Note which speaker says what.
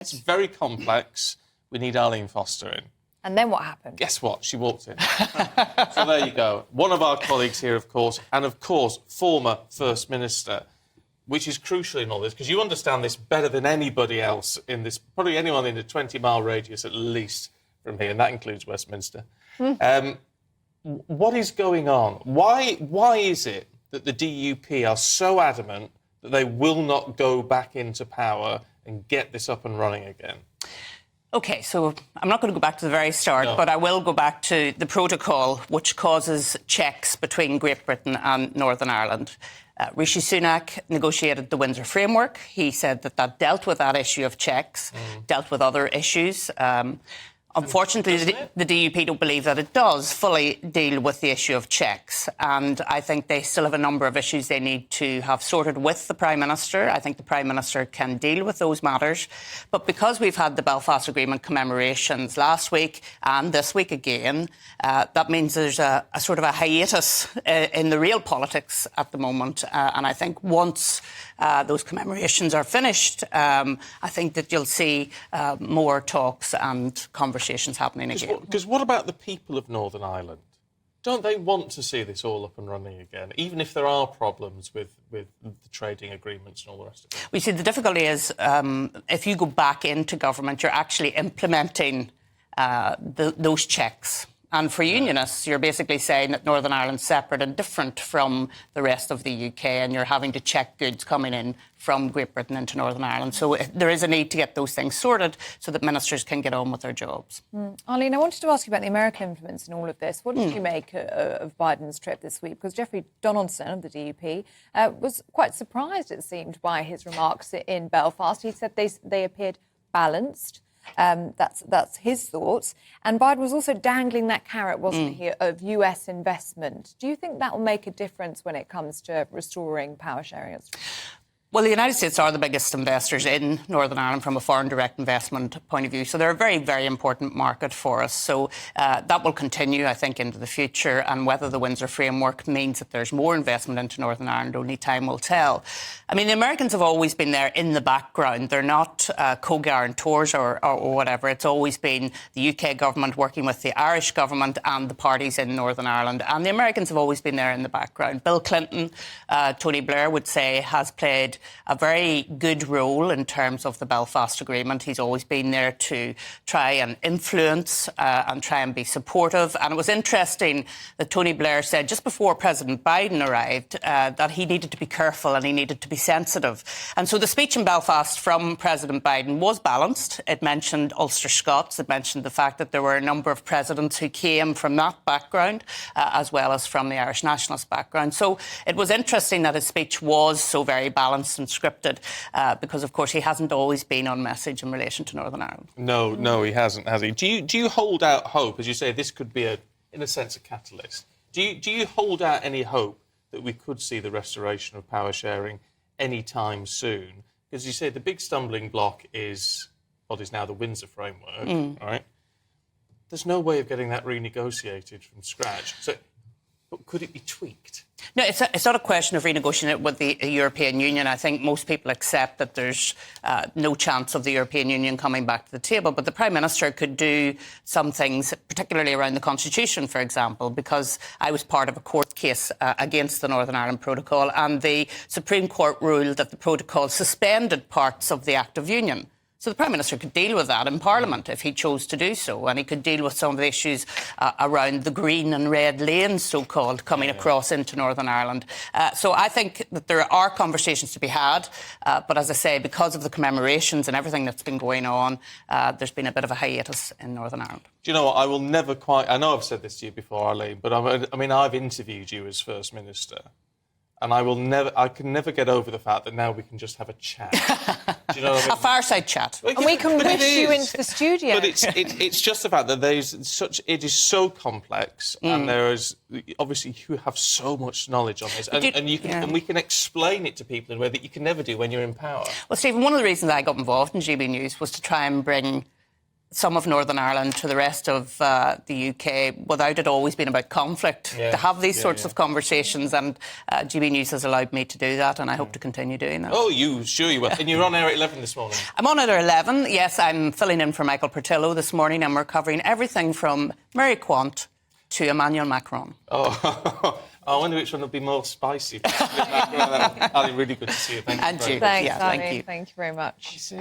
Speaker 1: It's very complex. We need Arlene Foster in.
Speaker 2: And then what happened?
Speaker 1: Guess what? She walked in. So there you go. One of our colleagues here, of course, and of course, former First Minister, which is crucial in all this, because you understand this better than anybody else in this, probably anyone in a 20-mile radius at least from here, and that includes Westminster. What is going on? Why is it that the DUP are so adamant that they will not go back into power and get this up and running again?
Speaker 3: OK, so I'm not going to go back to the very start, but I will go back to the protocol which causes checks between Great Britain and Northern Ireland. Rishi Sunak negotiated the Windsor Framework. He said that that dealt with that issue of checks, dealt with other issues. Unfortunately, the DUP don't believe that it does fully deal with the issue of checks. And I think they still have a number of issues they need to have sorted with the Prime Minister. I think the Prime Minister can deal with those matters. But because we've had the Belfast Agreement commemorations last week and this week again, that means there's a sort of a hiatus in the real politics at the moment. And I think once those commemorations are finished, I think that you'll see more talks and conversations happening again.
Speaker 1: Because what about the people of Northern Ireland? Don't they want to see this all up and running again, even if there are problems with the trading agreements and all the rest of it?
Speaker 3: We see the difficulty is if you go back into government, you're actually implementing those checks. And for unionists, you're basically saying that Northern Ireland's separate and different from the rest of the UK, and you're having to check goods coming in from Great Britain into Northern Ireland. So there is a need to get those things sorted so that ministers can get on with their jobs.
Speaker 2: Arlene, I wanted to ask you about the American influence in all of this. What did you make of Biden's trip this week? Because Jeffrey Donaldson of the DUP was quite surprised, it seemed, by his remarks in Belfast. He said they appeared balanced. That's his thoughts. And Biden was also dangling that carrot, wasn't he, of US investment. Do you think that will make a difference when it comes to restoring power sharing?
Speaker 3: Well, the United States are the biggest investors in Northern Ireland from a foreign direct investment point of view. So they're a very, very important market for us. So that will continue, I think, into the future. And whether the Windsor Framework means that there's more investment into Northern Ireland, only time will tell. I mean, the Americans have always been there in the background. They're not co-guarantors or whatever. It's always been the UK government working with the Irish government and the parties in Northern Ireland. And the Americans have always been there in the background. Bill Clinton, Tony Blair would say, has played a very good role in terms of the Belfast Agreement. He's always been there to try and influence and try and be supportive. And it was interesting that Tony Blair said just before President Biden arrived that he needed to be careful and he needed to be sensitive. And so the speech in Belfast from President Biden was balanced. It mentioned Ulster Scots. It mentioned the fact that there were a number of presidents who came from that background as well as from the Irish nationalist background. So it was interesting that his speech was so very balanced and scripted because, of course, he hasn't always been on message in relation to Northern Ireland.
Speaker 1: No, he hasn't, has he? Do you hold out hope, as you say, this could be, in a sense, a catalyst? Do you hold out any hope that we could see the restoration of power sharing any time soon? Because you say the big stumbling block is what is now the Windsor Framework, right? There's no way of getting that renegotiated from scratch. So, but could it be tweaked?
Speaker 3: No, it's not a question of renegotiating it with the European Union. I think most people accept that there's no chance of the European Union coming back to the table. But the Prime Minister could do some things, particularly around the Constitution, for example, because I was part of a court case against the Northern Ireland Protocol, and the Supreme Court ruled that the protocol suspended parts of the Act of Union. So the Prime Minister could deal with that in Parliament if he chose to do so, and he could deal with some of the issues around the green and red lanes, so-called, coming across into Northern Ireland. So I think that there are conversations to be had, but as I say, because of the commemorations and everything that's been going on, there's been a bit of a hiatus in Northern Ireland.
Speaker 1: Do you know what? I will never quite... I know I've said this to you before, Arlene, but I've interviewed you as First Minister. And I can never get over the fact that now we can just have a chat. Do you know what I mean?
Speaker 3: A fireside chat.
Speaker 2: And we can wish you into the studio.
Speaker 1: But it's just the fact that it is so complex, and there is obviously you have so much knowledge on this, and we can explain it to people in a way that you can never do when you're in power.
Speaker 3: Well, Stephen, one of the reasons I got involved in GB News was to try and bring some of Northern Ireland to the rest of the UK without it always being about conflict, to have these sorts of conversations. And GB News has allowed me to do that, and I hope to continue doing that.
Speaker 1: Oh, you will. And you're on air at 11 this morning.
Speaker 3: I'm on at 11. Yes, I'm filling in for Michael Portillo this morning, and we're covering everything from Mary Quant to Emmanuel Macron.
Speaker 1: Oh, I wonder which one will be more spicy. Ali, really good to see you. Thank you.
Speaker 3: And you.
Speaker 2: Thanks,
Speaker 3: yeah,
Speaker 2: Ali.
Speaker 3: thank you.
Speaker 2: Thank you very much.